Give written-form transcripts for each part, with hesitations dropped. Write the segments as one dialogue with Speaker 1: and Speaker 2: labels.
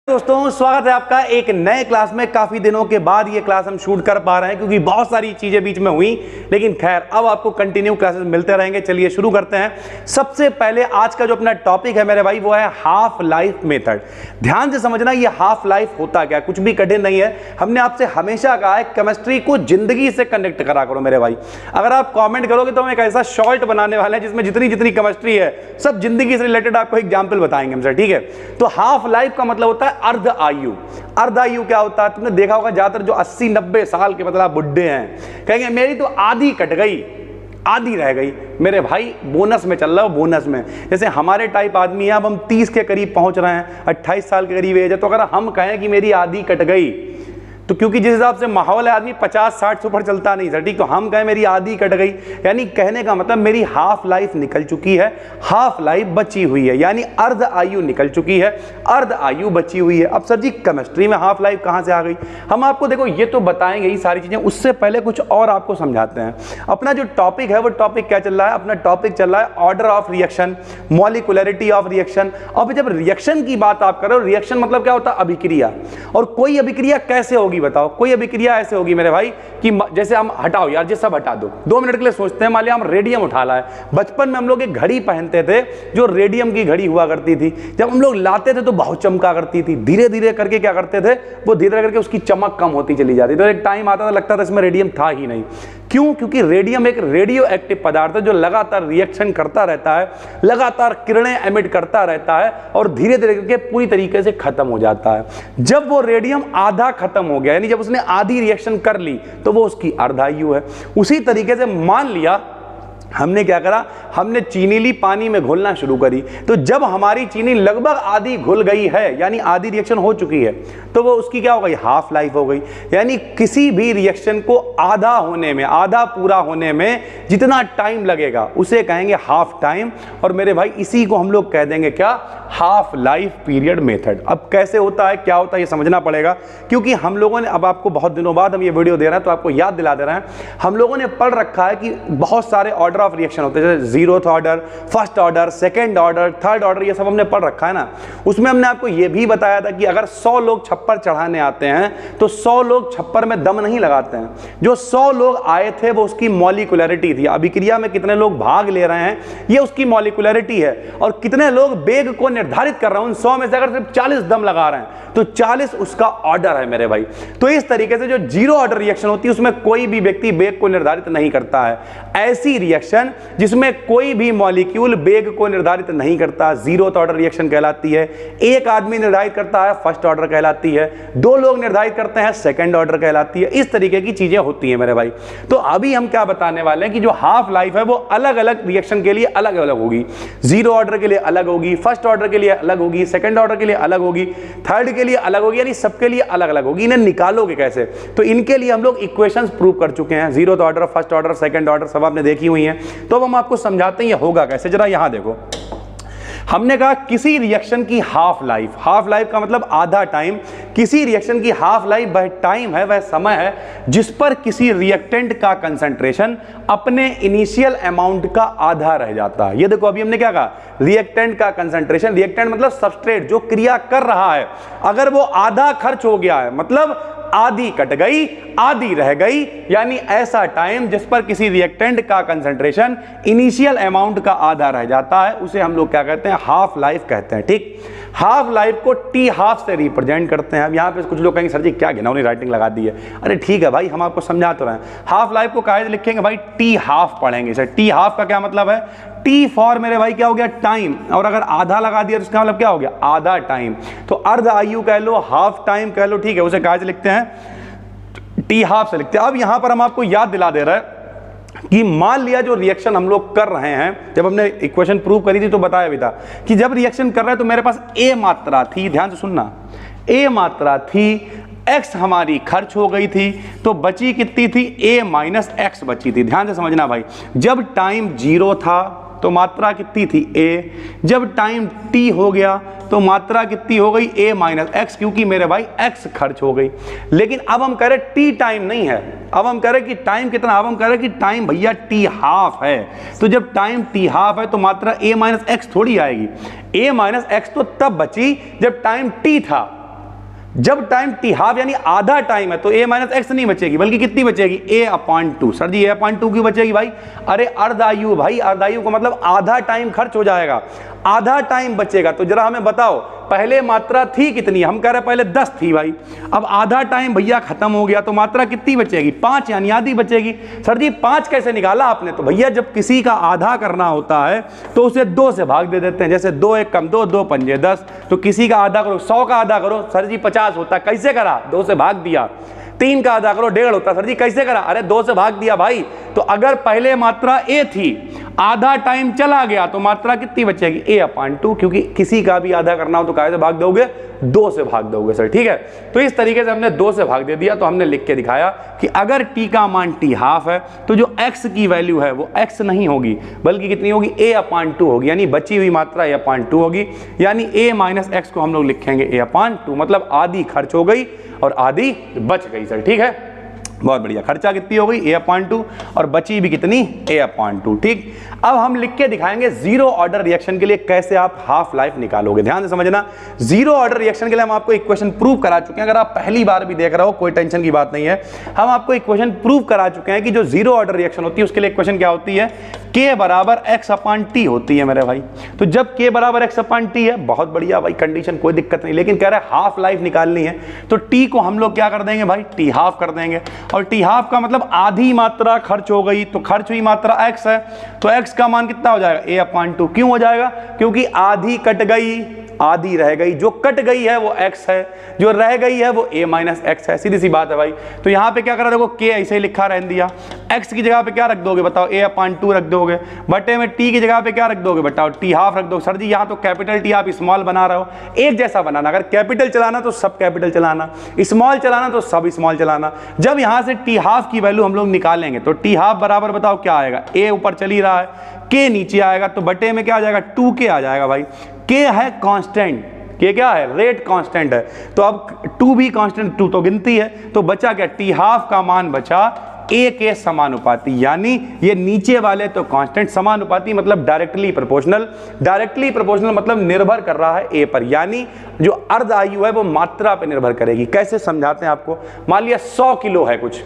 Speaker 1: दोस्तों स्वागत है आपका एक नए क्लास में। काफी दिनों के बाद ये क्लास हम शूट कर पा रहे हैं क्योंकि बहुत सारी चीजें बीच में हुई, लेकिन खैर अब आपको कंटिन्यू क्लासेस मिलते रहेंगे। चलिए शुरू करते हैं। सबसे पहले आज का जो अपना टॉपिक है मेरे भाई वो है हाफ लाइफ मेथड। ध्यान से समझना, ये हाफ लाइफ होता क्या, कुछ भी कठिन नहीं है। हमने आपसे हमेशा कहा है केमिस्ट्री को जिंदगी से कनेक्ट करा करो मेरे भाई। अगर आप कॉमेंट करोगे तो हम एक ऐसा शॉर्ट बनाने वाले हैं जिसमें जितनी जितनी केमिस्ट्री है सब जिंदगी से रिलेटेड आपको एग्जाम्पल बताएंगे हमसे, ठीक है। तो हाफ लाइफ का मतलब होता है अर्ध आयु। अर्ध आयु क्या होता है? तुमने देखा होगा ज्यादातर जो 80-90 साल के मतलब बुड्ढे हैं कहेंगे मेरी तो आधी कट गई, आधी रह गई। मेरे भाई बोनस में चल रहा हो, बोनस में। जैसे हमारे टाइप आदमी है, अब हम 30 के करीब पहुंच रहे हैं, 28 साल के करीब एज है। तो अगर हम कहें कि मेरी आधी कट गई तो क्योंकि जिस हिसाब से माहौल है आदमी 50-60 से ऊपर चलता नहीं सर, ठीक। तो हम कहें मेरी आधी कट गई, यानी कहने का मतलब मेरी हाफ लाइफ निकल चुकी है, हाफ लाइफ बची हुई है, यानी अर्ध आयु निकल चुकी है, अर्ध आयु बची हुई है। अब सर जी केमिस्ट्री में हाफ लाइफ कहां से आ गई? हम आपको देखो ये तो बताएंगे ही सारी चीजें, उससे पहले कुछ और आपको समझाते हैं। अपना जो टॉपिक है वो टॉपिक क्या चल रहा है? अपना टॉपिक चल रहा है order of reaction, molecularity of reaction. अब जब रिएक्शन की बात आप कर रहे हो, रिएक्शन मतलब क्या होता है? अभिक्रिया। और कोई अभिक्रिया कैसे होगी बताओ? कोई अभिक्रिया ऐसे होगी मेरे भाई कि जैसे हम हटाओ यार, ये सब हटा दो, 2 मिनट के लिए सोचते हैं। मान लिया हम रेडियम उठा लाए। बचपन में हम लोग एक घड़ी पहनते थे जो रेडियम की घड़ी हुआ करती थी। जब हम लोग लाते थे तो बहुत चमका करती थी। धीरे धीरे करके क्या करते थे, वो धीरे धीरे करके उसकी चमक कम होती चली जाती। तो एक टाइम आता था लगता था इसमें रेडियम था ही नहीं। क्यों? क्योंकि रेडियम एक रेडियो एक्टिव पदार्थ है जो लगातार रिएक्शन करता रहता है, लगातार किरणें एमिट करता रहता है और धीरे धीरे करके पूरी तरीके से खत्म हो जाता है। जब वो रेडियम आधा खत्म हो गया, यानी जब उसने आधी रिएक्शन कर ली, तो वो उसकी अर्धायु है। उसी तरीके से मान लिया हमने क्या करा, हमने चीनी ली, पानी में घोलना शुरू करी। तो जब हमारी चीनी लगभग आधी घुल गई है, यानी आधी रिएक्शन हो चुकी है, तो वो उसकी क्या हो गई? हाफ लाइफ हो गई। यानी किसी भी रिएक्शन को आधा होने में, आधा पूरा होने में जितना टाइम लगेगा उसे कहेंगे हाफ टाइम। और मेरे भाई इसी को हम लोग कह देंगे क्या? Half life period method. अब कैसे होता है, क्या होता है, ये समझना पड़ेगा, क्योंकि हम लोगों ने, अब आपको बहुत दिनों बाद हम ये वीडियो दे रहे हैं तो आपको याद दिला दे रहे हैं, हम लोगों ने पढ़ रखा है कि बहुत सारे ऑर्डर ऑफ रिएक्शन होते हैं, जैसे 0th order, first order, second order, third order, ये सब हमने पढ़ रखा है ना। उसमें हमने आपको ये भी बताया था कि अगर 100 लोग छप्पर चढ़ाने आते हैं तो 100 लोग छप्पर में दम नहीं लगाते हैं। जो 100 लोग आए थे वो उसकी मॉलिक्यूलरिटी थी, अभिक्रिया में कितने लोग भाग ले रहे हैं ये उसकी मॉलिक्यूलरिटी है। और कितने लोग वेग को निर्धारित कर रहे हैं, उन 100 में से अगर सिर्फ 40 दम लगा रहे हैं तो 40 उसका ऑर्डर है मेरे भाई। तो इस तरीके से जो 0 ऑर्डर रिएक्शन होती है उसमें कोई भी व्यक्ति वेग को निर्धारित नहीं करता है। ऐसी रिएक्शन जिसमें कोई भी मॉलिक्यूल वेग को निर्धारित नहीं करता 0th ऑर्डर रिएक्शन कहलाती है। एक आदमी निर्धारित करता है, फर्स्ट ऑर्डर कहलाती है। 2 लोग निर्धारित करते हैं, सेकंड ऑर्डर कहलाती है। इस तरीके की चीजें होती हैं मेरे भाई। तो अभी हम क्या बताने वाले हैं कि जो हाफ लाइफ है वो अलग अलग रिएक्शन के लिए अलग अलग होगी। 0 ऑर्डर के लिए अलग होगी, फर्स्ट ऑर्डर के लिए अलग होगी, सेकंड ऑर्डर के लिए अलग होगी, थर्ड के लिए अलग होगी, यानी सबके लिए अलग अलग होगी। इन्हें निकालोगे कैसे? तो इनके लिए हम लोग इक्वेशंस प्रूव कर चुके हैं। 0th order, first order, second order सब आपने देखी हुई हैं। तो अब हम आपको समझाते हैं ये होगा कैसे। जरा यहां देखो, हमने कहा किसी रिएक्शन की हाफ लाइफ, हाफ लाइफ का मतलब आधा टाइम। किसी रिएक्शन की हाफ लाइफ वह टाइम है, वह समय है जिस पर किसी रिएक्टेंट का कंसंट्रेशन अपने इनिशियल अमाउंट का आधा रह जाता है। ये देखो अभी हमने क्या कहा, रिएक्टेंट का कंसंट्रेशन, रिएक्टेंट मतलब सबस्ट्रेट जो क्रिया कर रहा है, अगर वो आधा खर्च हो गया है मतलब आधी कट गई, आधी रह गई, यानी ऐसा टाइम जिस पर किसी रिएक्टेंट का कंसंट्रेशन इनिशियल अमाउंट का आधा रह जाता है उसे हम लोग क्या कहते हैं? हाफ लाइफ कहते हैं, ठीक। हाफ लाइफ को टी हाफ से रिप्रेजेंट करते हैं। अब यहाँ पे कुछ लोग कहेंगे सर जी क्या घिनौनी राइटिंग लगा दी है। अरे ठीक है भाई, हम आपको समझा तो रहे हैं। हाफ लाइफ को कायदे लिखेंगे भाई, टी हाफ पढ़ेंगे सर। टी हाफ का क्या मतलब है? टी फॉर मेरे भाई क्या हो गया? टाइम। और अगर आधा लगा दिया तो उसका मतलब क्या हो गया? आधा टाइम। तो अर्ध आयु कह लो, हाफ टाइम कह लो, ठीक है। उसे कायदे लिखते हैं टी हाफ से लिखते हैं। अब यहां पर हम आपको याद दिला दे रहे हैं कि मान लिया जो रिएक्शन हम लोग कर रहे हैं, जब हमने इक्वेशन प्रूव करी थी तो बताया भी था कि जब रिएक्शन कर रहे हैं तो मेरे पास ए मात्रा थी, ध्यान से सुनना, ए मात्रा थी, एक्स हमारी खर्च हो गई थी, तो बची कितनी थी? ए माइनस एक्स बची थी। ध्यान से समझना भाई, जब टाइम 0 था तो मात्रा कितनी थी? ए। जब टाइम टी हो गया तो मात्रा कितनी हो गई? ए माइनस एक्स, क्योंकि मेरे भाई एक्स खर्च हो गई। लेकिन अब हम कह रहे टी टाइम नहीं है, अब हम कह रहे कि टाइम कितना? अब हम कह रहे कि टाइम भैया टी हाफ है। तो जब टाइम टी हाफ है तो मात्रा ए माइनस एक्स थोड़ी आएगी। ए माइनस एक्स तो तब बची जब टाइम टी था, जब टाइम टी हाफ यानी आधा टाइम है तो a माइनस एक्स नहीं बचेगी, बल्कि कितनी बचेगी, a/2। सर जी a/2 क्यों बचेगी भाई? अरे अर्धायु भाई, अर्धायु का मतलब आधा टाइम खर्च हो जाएगा, आधा टाइम बचेगा। तो जरा हमें बताओ पहले मात्रा थी कितनी? हम कह रहे पहले 10 थी भाई, अब आधा टाइम भैया खत्म हो गया तो मात्रा कितनी बचेगी? 5 यानी आधी बचेगी। सर जी 5 कैसे निकाला आपने? तो भैया जब किसी का आधा करना होता है तो उसे 2 से भाग दे देते हैं, जैसे 2 1 कम 2, 2 पंजे 10। तो किसी का आधा करो, 100 का आधा करो, सर जी 50 होता। कैसे करा? 2 से भाग दिया। 3 का आधा करो, 1.5 होता। सर जी कैसे करा? अरे 2 से भाग दिया भाई। तो अगर पहले मात्रा a थी, आधा टाइम चला गया तो मात्रा कितनी बचेगी? a/2, क्योंकि किसी का भी आधा करना हो तो कैसे भाग दोगे? 2 से भाग दोगे सर, ठीक है। तो इस तरीके से हमने 2 से भाग दे दिया। तो हमने लिख के दिखाया कि अगर t का मान t हाफ है तो जो x की वैल्यू है वो x नहीं होगी, बल्कि कितनी होगी? a/2 होगी, यानी बची हुई मात्रा a/2 होगी, यानी a माइनस एक्स को हम लोग लिखेंगे a/2, मतलब आधी खर्च हो गई और आधी बच गई सर, ठीक है। बहुत बढ़िया। खर्चा कितनी हो गई? a/2 और बची भी कितनी? a/2, ठीक। अब हम लिख के दिखाएंगे जीरो ऑर्डर रिएक्शन के लिए कैसे आप हाफ लाइफ निकालोगे। ध्यान से समझना, जीरो ऑर्डर रिएक्शन के लिए हम आपको इक्वेशन प्रूव करा चुके हैं। अगर आप पहली बार भी देख रहे हो कोई टेंशन की बात नहीं है, हम आपको इक्वेशन प्रूव करा चुके हैं कि जो जीरो ऑर्डर रिएक्शन होती है उसके लिए इक्वेशन क्या होती है? k बराबर x/t होती है मेरे भाई। तो जब k बराबर x/t है, बहुत बढ़िया भाई, कंडीशन कोई दिक्कत नहीं, लेकिन कह रहे हैं हाफ लाइफ निकालनी है तो t को हम लोग क्या कर देंगे भाई? t हाफ कर देंगे। और t हाफ का मतलब आधी मात्रा खर्च हो गई, तो खर्च हुई मात्रा x है, तो x का मान कितना हो जाएगा? a/2। क्यों हो जाएगा? क्योंकि आधी कट गई, आधी रह गई। जो कट गई है वो x है, जो रह गई है वो a माइनस एक्स है। सीधी सी बात है भाई। तो यहां पे क्या करा? देखो k ऐसे ही लिखा रहने दिया, x की जगह पे क्या रख दोगे बताओ? a/2 रख दोगे, बटे में t की जगह पे क्या रख दोगे बताओ? t हाफ रख दो। सर जी यहां तो कैपिटल T आप स्मॉल बना रहे हो, एक जैसा बनाना। अगर कैपिटल चलाना तो सब कैपिटल चलाना, स्मॉल चलाना तो सब स्मॉल चलाना। जब यहां से t हाफ की वैल्यू हम लोग निकालेंगे तो t हाफ बराबर बताओ क्या आएगा? a ऊपर चल ही रहा है, k नीचे आएगा, तो बटे में क्या आ जाएगा? 2k आ जाएगा भाई। k है कांस्टेंट, k क्या है? रेट कांस्टेंट है। तो अब 2 भी कांस्टेंट, 2 तो गिनती है, तो बचा क्या? t हाफ का मान बचा a के समानुपाती, यानी ये नीचे वाले तो कांस्टेंट, समानुपाती मतलब डायरेक्टली प्रोपोर्शनल। डायरेक्टली प्रोपोर्शनल मतलब निर्भर कर रहा है a पर, यानी जो अर्ध आयु है वो मात्रा पर निर्भर करेगी। कैसे समझाते हैं आपको? मान लिया 100 किलो है कुछ,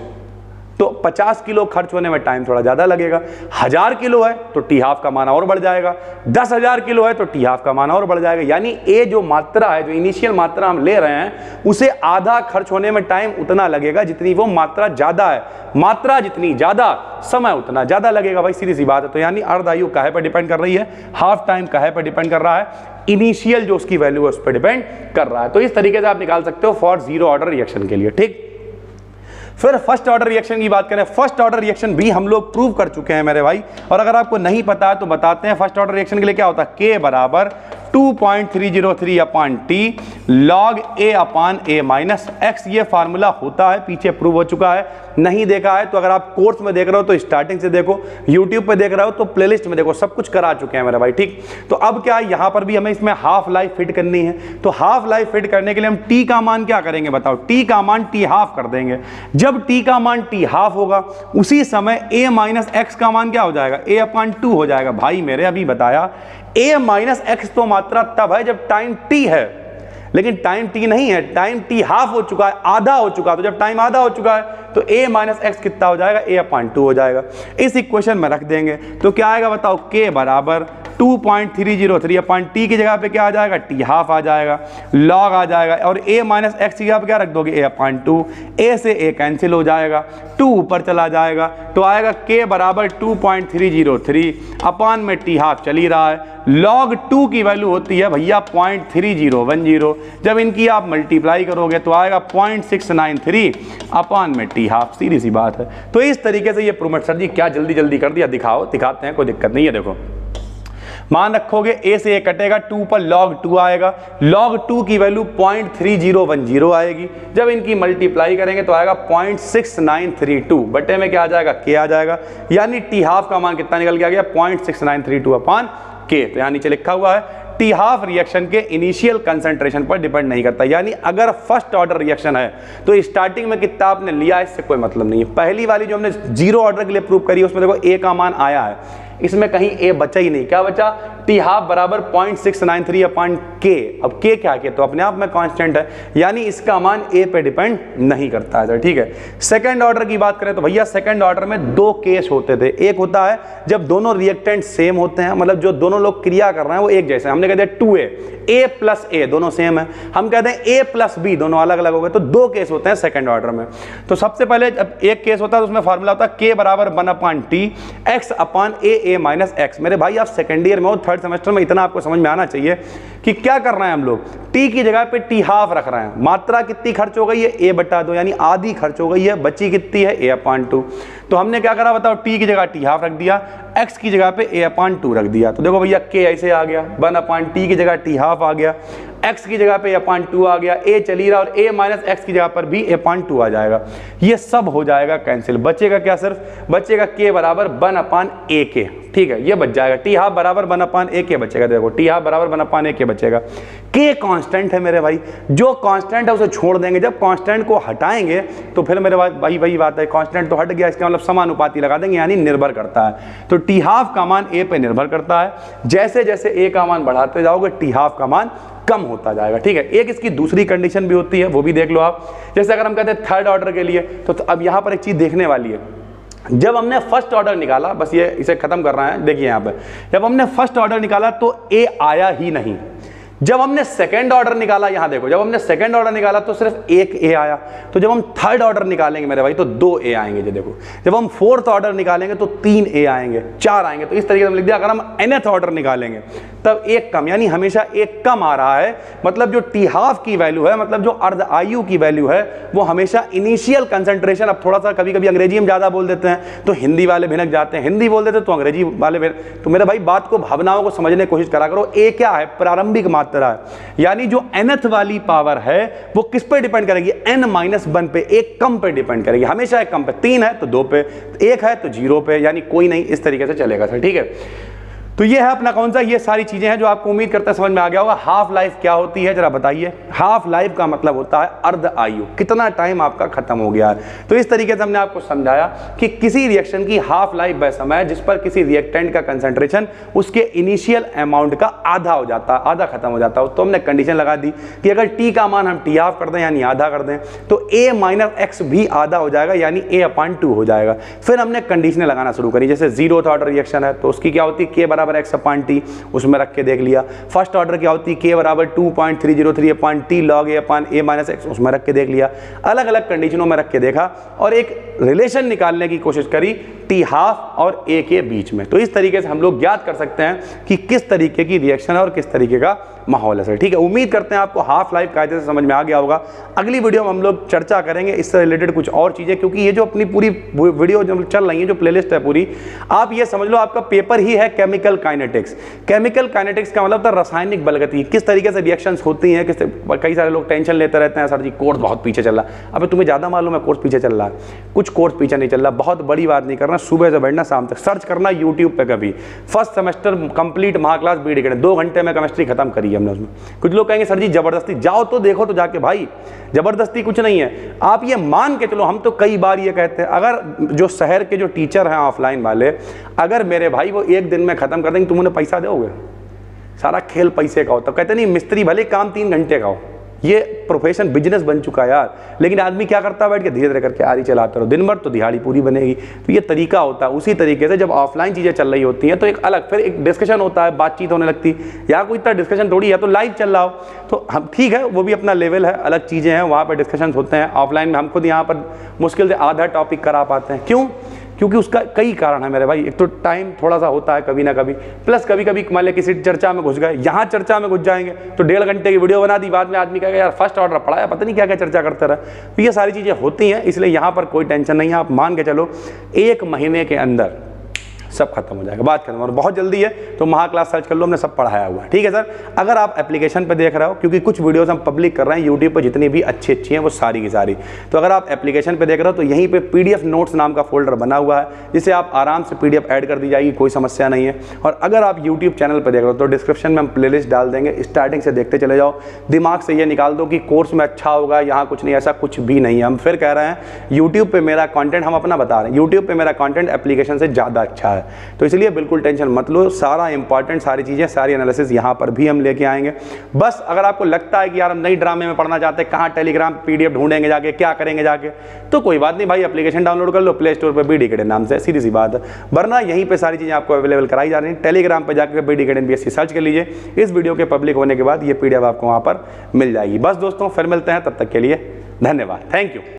Speaker 1: तो 50 किलो खर्च होने में टाइम थोड़ा ज्यादा लगेगा। 1000 किलो है तो टी हाफ का मान और बढ़ जाएगा, 10,000 किलो है तो टी हाफ का मान और बढ़ जाएगा। यानी ए जो मात्रा है, जो इनिशियल मात्रा हम ले रहे हैं, उसे आधा खर्च होने में टाइम उतना लगेगा जितनी वो मात्रा ज्यादा है। मात्रा जितनी ज्यादा, समय उतना ज्यादा लगेगा भाई, सीधी सी बात है। तो यानी अर्ध आयु काहे पर डिपेंड कर रही है? हाफ टाइम काहे पर डिपेंड कर रहा है? इनिशियल जो उसकी वैल्यू है उस पर डिपेंड कर रहा है। तो इस तरीके से आप निकाल सकते हो फॉर जीरो ऑर्डर रिएक्शन के लिए, ठीक। फिर फर्स्ट ऑर्डर रिएक्शन की बात करें, फर्स्ट ऑर्डर रिएक्शन भी हम लोग प्रूव कर चुके हैं मेरे भाई। और अगर आपको नहीं पता है तो बताते हैं। फर्स्ट ऑर्डर रिएक्शन के लिए क्या होता है? k बराबर 2.303/t log a/a minus x, ये फार्मूला होता है, पीछे प्रूव हो चुका है। नहीं देखा है तो अगर आप कोर्स में देख रहे हो तो स्टार्टिंग से देखो, यूट्यूब पे देख रहे हो तो प्लेलिस्ट में देखो, सब कुछ करा चुके हैं मेरे भाई, ठीक। तो अब क्या है, यहां पर भी हमें इसमें हाफ लाइफ फिट करनी है। तो हाफ लाइफ फिट करने के लिए हम t का मान क्या करेंगे बताओ? t का मान t हाफ कर देंगे। जब t का मान t हाफ होगा उसी समय a माइनस एक्स का मान क्या हो जाएगा? a/2 हो जाएगा। भाई मेरे अभी बताया a माइनस एक्स तो मात्रा तब है जब टाइम t है, लेकिन टाइम t नहीं है, टाइम t हाफ हो चुका है, आधा हो चुका है। तो जब टाइम आधा हो चुका है तो a माइनस एक्स कितना हो जाएगा? a/2 हो जाएगा। इस इक्वेशन में रख देंगे तो क्या आएगा बताओ? k बराबर 2.303/t की जगह पे क्या आ जाएगा? t हाफ आ जाएगा, log आ जाएगा, और a माइनस एक्स की जगह पे क्या रख दोगे? a/2। a से a कैंसिल हो जाएगा, 2 ऊपर चला जाएगा, तो आएगा k बराबर 2.303 अपान में t हाफ चल ही रहा है। log 2 की वैल्यू होती है भैया 0.3010। जब इनकी आप मल्टीप्लाई करोगे तो आएगा 0.693 अपान में t हाफ, सीधी सी बात है। तो इस तरीके से ये प्रूव। सर जी क्या जल्दी जल्दी कर दिया? दिखाओ, दिखाते हैं, कोई दिक्कत नहीं है। देखो मान रखोगे a से a कटेगा, 2 पर log 2 आएगा, log 2 की वैल्यू 0.3010 आएगी। जब इनकी मल्टीप्लाई करेंगे तो आएगा 0.6932, बटे में क्या आ जाएगा? k आ जाएगा। यानी t हाफ का मान कितना निकल के आ गया? 0.6932 अपान k। तो यहाँ नीचे लिखा हुआ है टी हाफ रिएक्शन के इनिशियल कंसंट्रेशन पर डिपेंड नहीं करता। यानी अगर फर्स्ट ऑर्डर रिएक्शन है तो स्टार्टिंग में कितना आपने लिया इससे कोई मतलब नहीं है। पहली वाली जो हमने जीरो ऑर्डर के लिए प्रूव करी उसमें देखो a का मान आया है, इसमें कहीं ए बचा ही नहीं। क्या बचा? टी हाफ बराबर 0.693 अपॉन के। अब के क्या के तो अपने आप में कांस्टेंट है, यानी इसका मान ए पे डिपेंड नहीं करता है सर। ठीक है, सेकंड ऑर्डर की बात करें तो भैया सेकंड ऑर्डर में दो केस होते थे। एक होता है जब दोनों रिएक्टेंट सेम होते हैं, मतलब जो दोनों लोग क्रिया कर रहे हैं वो एक जैसे, हमने कहते हैं 2a, a प्लस ए दोनों सेम है, हम कहते हैं a प्लस बी दोनों अलग अलग हो गए। तो दो केस होते हैं सेकंड ऑर्डर में। तो सबसे पहले जब एक केस होता है तो उसमें फॉर्मूला होता है k बराबर 1/t x upon a minus x। मेरे भाई आप सेकंड ईयर में हो, थर्ड सेमेस्टर में, इतना आपको समझ में आना चाहिए कि क्या कर रहे हैं हम लोग। t की जगह पे t हाफ रख रहे हैं, मात्रा कितनी खर्च हो गई है? a बटा 2, यानी आधी खर्च हो गई है, बची कितनी है? a/2। तो हमने क्या करा बताओ, t की जगह t हाफ रख दिया, x की जगह पे a/2 रख दिया। तो देखो भैया k ऐसे आ गया, 1/t की जगह t हाफ आ गया, x की जगह पे a/2 आ गया, a चली रहा और a माइनस x की जगह पर भी a/2 आ जाएगा। ये सब हो जाएगा कैंसिल, बचेगा क्या? सिर्फ बचेगा k बराबर 1/ak। ठीक है, ये बच जाएगा, टी हाफ बराबर 1/ak बचेगा। देखो टी हाफ बराबर 1/ak बचेगा। k कांस्टेंट है मेरे भाई, जो कांस्टेंट है उसे छोड़ देंगे, जब कांस्टेंट को हटाएंगे तो फिर मेरे भाई वही बात है, कांस्टेंट तो हट गया, इसका मतलब समानुपाती लगा देंगे, यानी निर्भर करता है। तो टी हाफ का मान a पे निर्भर करता है, जैसे जैसे a का मान बढ़ाते जाओगे टी हाफ का मान कम होता जाएगा। ठीक है, एक इसकी दूसरी कंडीशन भी होती है, वो भी देख लो आप। जैसे अगर हम कहते हैं थर्ड ऑर्डर के लिए, तो अब यहां पर एक चीज देखने वाली है। जब हमने फर्स्ट ऑर्डर निकाला, बस ये इसे खत्म कर रहे हैं, देखिए यहां पे, जब हमने फर्स्ट ऑर्डर निकाला तो ए आया ही नहीं। जब हमने सेकंड ऑर्डर निकाला, यहां देखो, जब हमने सेकंड ऑर्डर निकाला तो सिर्फ एक ए आया। तो जब हम थर्ड ऑर्डर निकालेंगे मेरे भाई तो 2 ए आएंगे। जो देखो, जब हम फोर्थ ऑर्डर निकालेंगे तो 3 ए आएंगे, 4 आएंगे। तो इस तरीके से लिख दिया। अगर हम nth ऑर्डर निकालेंगे तब एक कम, यानी हमेशा एक कम आ रहा है। मतलब जो टी हाफ की वैल्यू है, मतलब जो अर्ध आयु की वैल्यू है, वो हमेशा इनिशियल कंसंट्रेशन, अब थोड़ा सा कभी कभी अंग्रेजी में ज्यादा बोल देते हैं तो हिंदी वाले भिनक जाते हैं, हिंदी बोल देते तो अंग्रेजी वाले तो मेरे भाई बात को, भावनाओं को समझने की कोशिश करा करो। ए क्या है? प्रारंभिक मात्रा है, यानी जो nth वाली पावर है वो किस पे डिपेंड करेगी? n-1 पे, एक कम पे डिपेंड करेगी, हमेशा एक कम पे। 3 है तो 2 पे, 1 है तो 0 पे, यानी कोई नहीं, इस तरीके से चलेगा सर। ठीक है, तो ये है अपना कौन सा, ये सारी चीजें हैं जो आपको उम्मीद करते हैं समझ में आ गया होगा। हाफ लाइफ क्या होती है जरा बताइए? हाफ लाइफ का मतलब होता है अर्ध आयु, कितना टाइम आपका खत्म हो गया है। तो इस तरीके से हमने आपको समझाया कि किसी रिएक्शन की हाफ लाइफ वह समय है जिस पर किसी रिएक्टेंट का कंसंट्रेशन उसके इनिशियल अमाउंट का आधा हो जाता है, आधा खत्म हो जाता है। तो हमने कंडीशन लगा दी कि अगर टी का मान हम टी हाफ कर दें, यानी आधा कर दें, तो a माइनस एक्स भी आधा हो जाएगा, यानी a/2 हो जाएगा। फिर हमने कंडीशनें लगाना शुरू करी, जैसे जीरोथ ऑर्डर रिएक्शन है तो उसकी क्या होती है? k बराबर x अपॉन टी, उसमें रख के देख लिया। फर्स्ट ऑर्डर क्या होती है? k बराबर 2.303 upon T log a upon a minus x, उसमें रख के देख लिया। अलग अलग कंडीशनों में रख के देखा और एक रिलेशन निकालने की कोशिश करी टी हाफ और a के बीच में। तो इस तरीके से हम लोग ज्ञात कर सकते हैं कि किस तरीके की रिएक्शन है और किस तरीके का माहौल है सर। ठीक है, उम्मीद करते हैं आपको हाफ लाइफ कायदे से समझ में आ गया होगा। अगली वीडियो में हम लोग चर्चा करेंगे इससे रिलेटेड कुछ और चीजें, क्योंकि ये जो अपनी पूरी वीडियो जो चल रही है, जो प्लेलिस्ट है पूरी, आप ये समझ लो आपका पेपर ही है केमिकल काइनेटिक्स। केमिकल काइनेटिक्स का मतलब था रासायनिक बलगति, किस तरीके से रिएक्शंस होती हैं। कई सारे लोग टेंशन लेते रहते हैं, सर जी कोर्स बहुत पीछे चल रहा है। अब तुम्हें ज्यादा मालूम है कोर्स पीछे चल रहा है? कुछ कोर्स पीछे नहीं चल रहा, बहुत बड़ी बात नहीं करना, सुबह से बैठना शाम तक सर्च करना यूट्यूब पे। कभी फर्स्ट सेमेस्टर कंप्लीट महाक्लास बीडी 2 घंटे में केमिस्ट्री खत्म करी हमने उसमें। कुछ लोग कहेंगे सर जी जबरदस्ती, जाओ तो देखो तो जाके भाई, जबरदस्ती कुछ नहीं है। आप ये मान के चलो, हम तो कई बार ये कहते हैं, अगर जो शहर के जो टीचर हैं ऑफलाइन वाले, अगर मेरे भाई वो 1 दिन में खत्म कर देंगे, तुम उन्हें पैसा दोगे? सारा खेल पैसे का होता। कहते नहीं मिस्त्री भले काम 3 घंटे का हो, ये प्रोफेशन बिजनेस बन चुका है यार। लेकिन आदमी क्या करता है? बैठ के धीरे धीरे करके आरी चलाते रहो, दिन भर तो दिहाड़ी पूरी बनेगी। तो ये तरीका होता है। उसी तरीके से जब ऑफलाइन चीजें चल रही होती हैं तो एक अलग फिर एक डिस्कशन होता है, बातचीत होने लगती है। यहाँ कोई इतना डिस्कशन थोड़ी है, तो लाइव चल रहा हो तो हम ठीक है, वो भी अपना लेवल है, अलग चीजें हैं, वहाँ पर डिस्कशन होते हैं। ऑफलाइन में हम खुद यहाँ पर मुश्किल से आधा टॉपिक करा पाते हैं। क्यों? क्योंकि उसका कई कारण है मेरे भाई। एक तो टाइम थोड़ा सा होता है कभी ना कभी, प्लस कभी कभी मान लिया किसी चर्चा में घुस गए, यहाँ चर्चा में घुस जाएंगे तो 1.5 घंटे की वीडियो बना दी, बाद में आदमी कहेगा यार फर्स्ट ऑर्डर पढ़ाया, पता नहीं क्या क्या चर्चा करते रहे। तो ये सारी चीज़ें होती हैं, इसलिए यहाँ पर कोई टेंशन नहीं है। आप मान के चलो 1 महीने के अंदर सब खत्म हो जाएगा, बात खत्म। और बहुत जल्दी है तो महाक्लास सर्च कर लो, हमने सब पढ़ाया हुआ है। ठीक है सर, अगर आप एप्लीकेशन पे देख रहे हो, क्योंकि कुछ वीडियोस हम पब्लिक कर रहे हैं यूट्यूब पे, जितनी भी अच्छी अच्छी हैं वो सारी की सारी, तो अगर आप एप्लीकेशन पे देख रहे हो तो यहीं पे PDF नोट्स नाम का फोल्डर बना हुआ है, जिसे आप आराम से PDF ऐड कर दी जाएगी, कोई समस्या नहीं है। और अगर आप यूट्यूब चैनल पर देख रहे हो तो डिस्क्रिप्शन में हम प्लेलिस्ट डाल देंगे, स्टार्टिंग से देखते चले जाओ। दिमाग से ये निकाल दो कि कोर्स में अच्छा होगा, यहाँ कुछ नहीं, ऐसा कुछ भी नहीं है। हम फिर कह रहे हैं यूट्यूब पे मेरा कंटेंट, हम अपना बता रहे हैं, यूट्यूब पे मेरा कंटेंट एप्लीकेशन से ज़्यादा अच्छा है। है। तो इसलिए बिल्कुल टेंशन मत लो, सारा इंपॉर्टेंट सारी चीज़ें, सारी एनालिसिस यहाँ पर भी हम लेके आएंगे। बस अगर आपको लगता है कि यार हम नई ड्रामे में पढ़ना चाहते हैं, कहाँ टेलीग्राम PDF ढूंढेंगे जाके, क्या करेंगे जाके, तो कोई बात नहीं भाई, एप्लीकेशन डाउनलोड कर लो प्ले स्टोर पर BD Academy नाम से, सीधी सी बात है। वरना यहीं पे सारी चीज़ें आपको अवेलेबल कराई जा रही हैं। टेलीग्राम पर जाकर BD Academy BSc सर्च कर लीजिए, इस वीडियो के पब्लिक होने के बाद ये PDF आपको वहाँ पर मिल जाएगी। बस दोस्तों फिर मिलते हैं, तब तक के लिए धन्यवाद, थैंक यू।